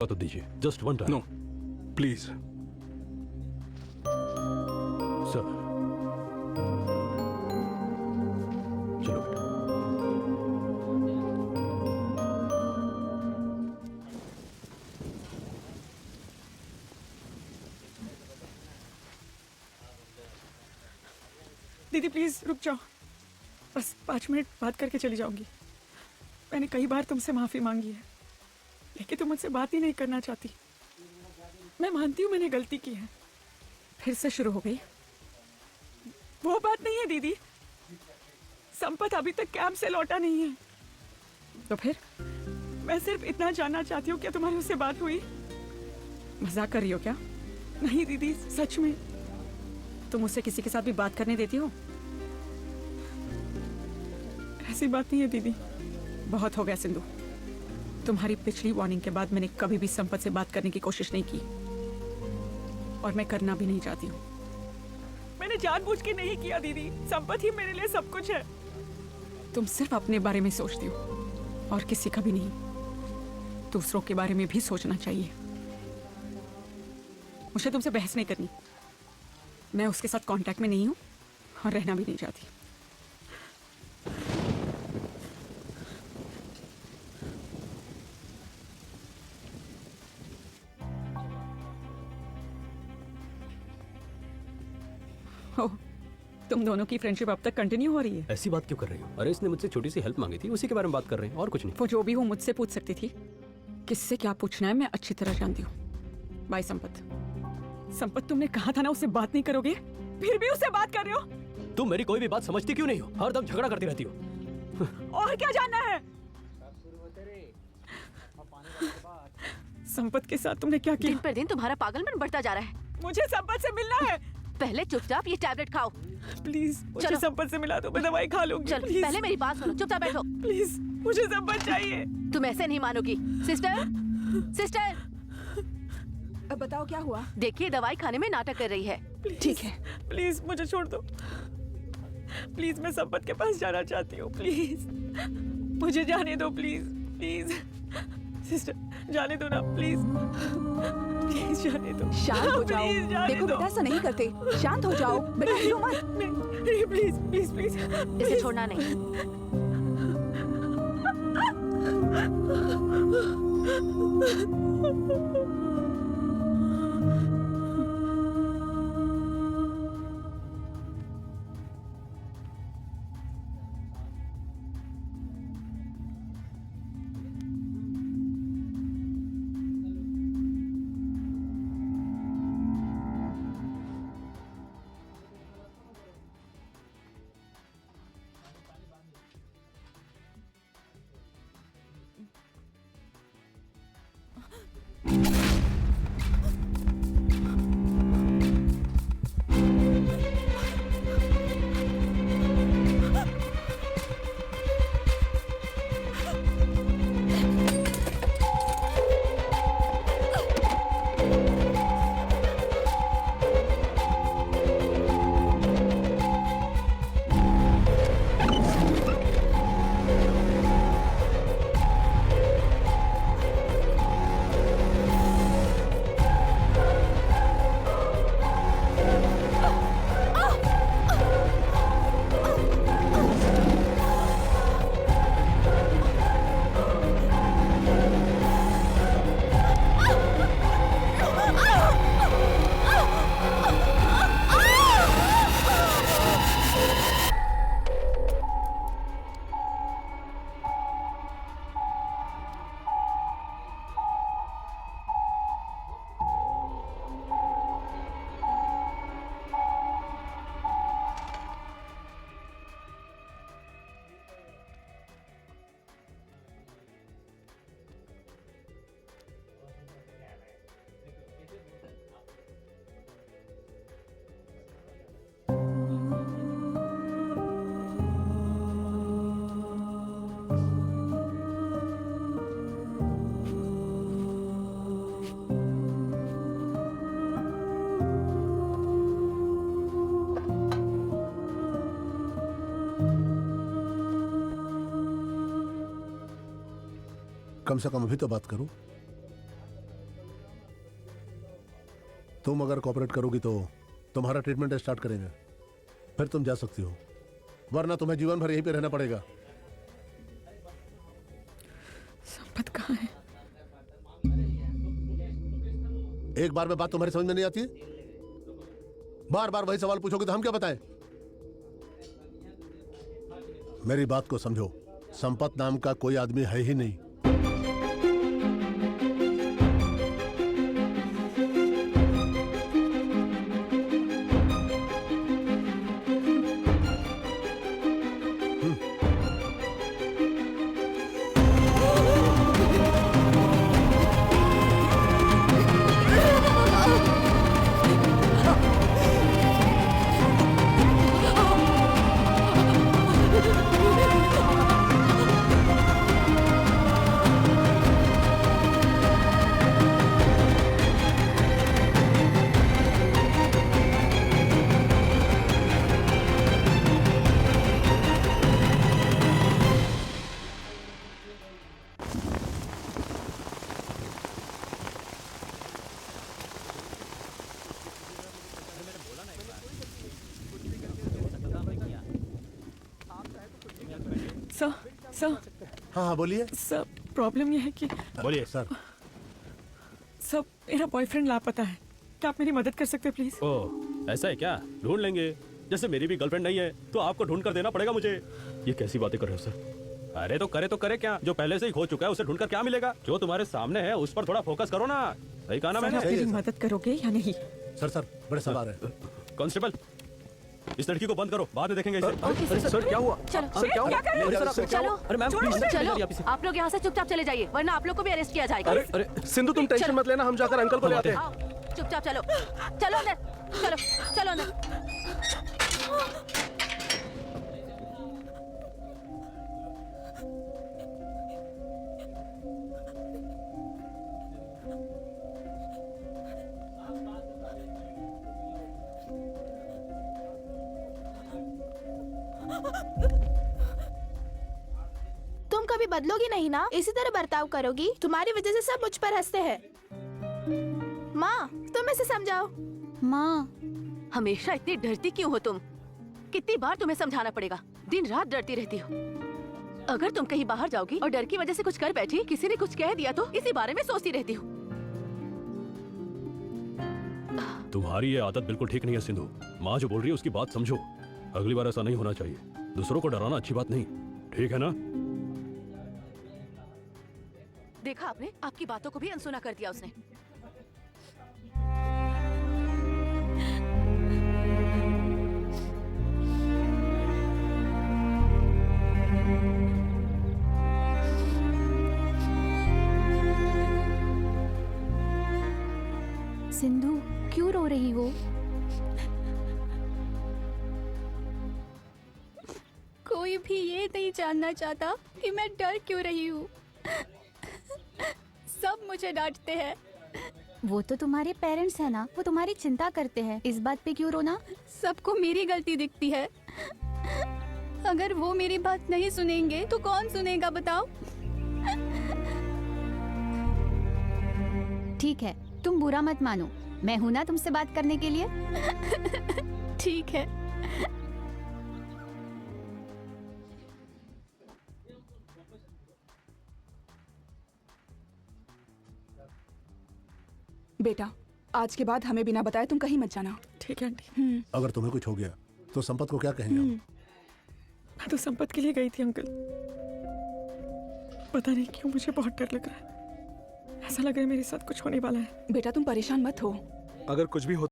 तो दीजिए, just one time. No please. Sir चलो बेटा। दीदी प्लीज रुक जाओ, बस 5 मिनट बात करके चली जाऊंगी। मैंने कई बार तुमसे माफी मांगी है, लेकिन तुम मुझसे बात ही नहीं करना चाहती। मैं मानती हूँ मैंने गलती की है। फिर से शुरू हो गई। वो बात नहीं है दीदी, संपत अभी तक कैंप से लौटा नहीं है। तो फिर मैं सिर्फ इतना जानना चाहती हूँ, क्या तुम्हारी उससे बात हुई? मजाक कर रही हो क्या? नहीं दीदी, सच में। तुम उससे किसी के साथ भी बात करने देती हो? ऐसी बात नहीं है दीदी। बहुत हो गया सिंधु, तुम्हारी पिछली वार्निंग के बाद मैंने कभी भी संपत से बात करने की कोशिश नहीं की, और मैं करना भी नहीं चाहती हूँ। मैंने जानबूझ के नहीं किया दीदी, संपत ही मेरे लिए सब कुछ है। तुम सिर्फ अपने बारे में सोचती हो और किसी का भी नहीं। दूसरों के बारे में भी सोचना चाहिए। मुझे तुमसे बहस नहीं करनी। मैं उसके साथ कांटेक्ट में नहीं हूँ और रहना भी नहीं चाहती। ओह, तुम दोनों की फ्रेंडशिप अब तक कंटिन्यू हो रही है? ऐसी बात क्यों कर रही हो? अरे इसने मुझसे छोटी सी हेल्प मांगी थी, उसी के बारे में बात कर रहे हैं, और कुछ नहीं। वो जो भी हो मुझसे पूछ सकती थी। किससे क्या पूछना है मैं अच्छी तरह जानती हूँ। बाय संपत। संपत, तुमने कहा था ना उससे बात नहीं करोगे, फिर भी उससे बात कर रहे हो। तुम मेरी कोई भी बात समझती क्यों नहीं हो? हर दम झगड़ा करती रहती हो। और क्या जानना है? संपत के साथ तुमने क्या दिन किया? पर दिन तुम्हारा पागलपन बढ़ता जा रहा है। मुझे संपत से मिलना है। पहले चुपचाप ये टैबलेट खाओ। प्लीज मुझे चलो। संपत से मिला दो, मैं दवाई खा लूंगी। चल प्लीज पहले मेरी बात सुनो, चुपचाप बैठो। प्लीज, मुझे संपत चाहिए। तुम ऐसे नहीं मानोगी। सिस्टर, सिस्टर, अब बताओ क्या हुआ? देखिए दवाई खाने में नाटक कर रही है। ठीक है। प्लीज मुझे छोड़ दो। प्लीज मैं संपत के पास जाना चाहती हूँ। प्लीज मुझे जाने दो। प्लीज प्लीज सिस्टर, जाने दो ना। प्लीज प्लीज जाने दो। शांत हो जाओ। प्लीज जाने देखो दो। बेटा, ऐसा नहीं करते। शांत हो जाओ बेटा, रो मत। नहीं, प्लीज प्लीज प्लीज इसे छोड़ना नहीं। कम से कम अभी तो बात करो। तुम अगर कोऑपरेट करोगी तो तुम्हारा ट्रीटमेंट स्टार्ट करेंगे, फिर तुम जा सकती हो, वरना तुम्हें जीवन भर यहीं पे रहना पड़ेगा। संपत कहाँ है? एक बार में बात तुम्हारी समझ में नहीं आती? बार बार वही सवाल पूछोगे तो हम क्या बताएं? मेरी बात को समझो, संपत नाम का कोई आदमी है ही नहीं। सर सर हाँ हाँ बोलिए। सर, प्रॉब्लम यह है कि बोलिए। सर, सर मेरा बॉयफ्रेंड लापता है। क्या आप मेरी मदद कर सकते हैं प्लीज? ओह, ऐसा है क्या? ढूंढ लेंगे। जैसे मेरी भी गर्लफ्रेंड नहीं है तो आपको ढूंढ कर देना पड़ेगा मुझे। ये कैसी बातें कर रहे हो सर? अरे तो करे क्या, जो पहले से ही खो चुका है उसे ढूंढकर क्या मिलेगा? जो तुम्हारे सामने है उस पर थोड़ा फोकस करो ना। सही कहा ना सर, मैंने? आप मेरी मदद करोगे या नहीं? सर बड़े सवाल है। कांस्टेबल, इस लड़की को बंद करो, बाद में देखेंगे इसे। ओके सर, क्या हुआ? चलो सर क्या हुआ? चलो अरे मैम प्लीज चलो, आप लोग यहाँ से चुपचाप चले जाइए, वरना आप लोग को भी अरेस्ट किया जाएगा। अरे सिंधु, तुम टेंशन मत लेना, हम जाकर अंकल को ले आते हैं। आओ, चुपचाप चलो, चलो अंदर, चलो चलो अंदर। तुम कभी बदलोगी नहीं ना, इसी तरह बर्ताव करोगी। तुम्हारी वजह से सब मुझ पर हंसते हैं। माँ, तुम इसे समझाओ। माँ, हमेशा इतनी डरती क्यों हो तुम? कितनी बार तुम्हें समझाना पड़ेगा? दिन रात डरती रहती हो। अगर तुम कहीं बाहर जाओगी और डर की वजह से कुछ कर बैठी, किसी ने कुछ कह दिया तो इसी बारे में सोचती रहती हो। तुम्हारी ये आदत बिल्कुल ठीक नहीं है सिंधु। माँ जो बोल रही है उसकी बात समझो। अगली बार ऐसा नहीं होना चाहिए। दूसरों को डराना अच्छी बात नहीं, ठीक है ना? देखा आपने, आपकी बातों को भी अनसुना कर दिया उसने। सिंधु, क्यों रो रही हो? कोई भी ये नहीं जानना चाहता कि मैं डर क्यों रही हूँ। सब मुझे डांटते हैं। वो तो तुम्हारे पेरेंट्स है ना, वो तुम्हारी चिंता करते हैं। इस बात पे क्यों रोना? सबको मेरी गलती दिखती है। अगर वो मेरी बात नहीं सुनेंगे तो कौन सुनेगा बताओ? ठीक है, तुम बुरा मत मानो, मैं हूं ना तुमसे बात करने के लिए। ठीक है। बेटा, आज के बाद हमें बिना बताए तुम कहीं मत जाना। ठीक है आंटी। अगर तुम्हें कुछ हो गया तो संपत को क्या कहेंगे हम? मैं तो संपत के लिए गई थी अंकल। पता नहीं क्यों मुझे बहुत डर लग रहा है। ऐसा लग रहा है मेरे साथ कुछ होने वाला है। बेटा, तुम परेशान मत हो। अगर कुछ भी हो